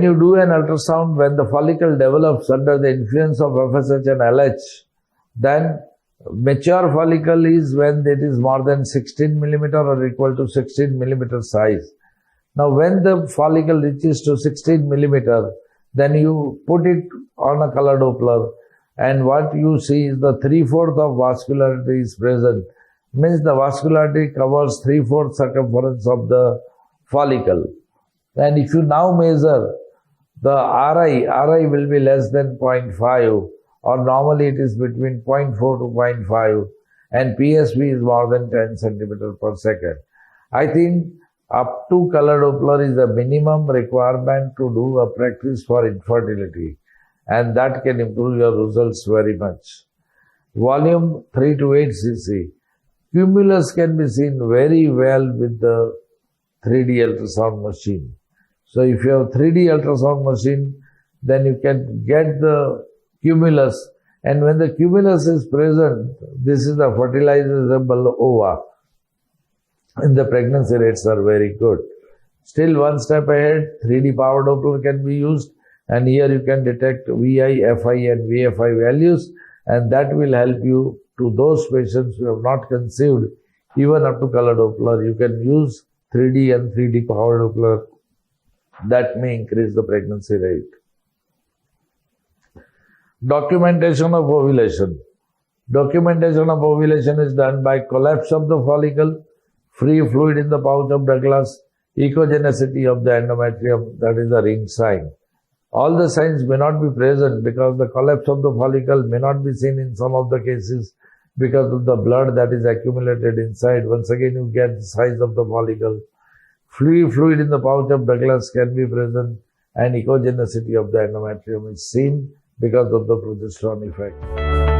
When you do an ultrasound, when the follicle develops under the influence of FSH and LH, then mature follicle is when it is more than 16 millimeter or equal to 16 millimeter size. Now when the follicle reaches to 16 millimeter, then you put it on a color Doppler, and what you see is the 3/4 of vascularity is present. Means the vascularity covers 3/4 circumference of the follicle. And if you now measure the RI will be less than 0.5, or normally it is between 0.4 to 0.5, and PSV is more than 10 centimeter per second. I think up to color Doppler is a minimum requirement to do a practice for infertility, and that can improve your results very much. Volume 3 to 8 cc. Cumulus can be seen very well with the 3D ultrasound machine. So if you have 3D ultrasound machine, then you can get the cumulus, and when the cumulus is present, this is the fertilizable ova, and the pregnancy rates are very good. Still one step ahead, 3D power Doppler can be used, and here you can detect VI, FI and VFI values, and that will help you to those patients who have not conceived, even up to color Doppler. You can use 3D and 3D power Doppler. That may increase the pregnancy rate. Documentation of ovulation. Documentation of ovulation is done by collapse of the follicle, free fluid in the pouch of Douglas, echogenicity of the endometrium, that is the ring sign. All the signs may not be present because the collapse of the follicle may not be seen in some of the cases because of the blood that is accumulated inside. Once again, you get the size of the follicle. Free fluid in the pouch of Douglas can be present, and echogenicity of the endometrium is seen because of the progesterone effect.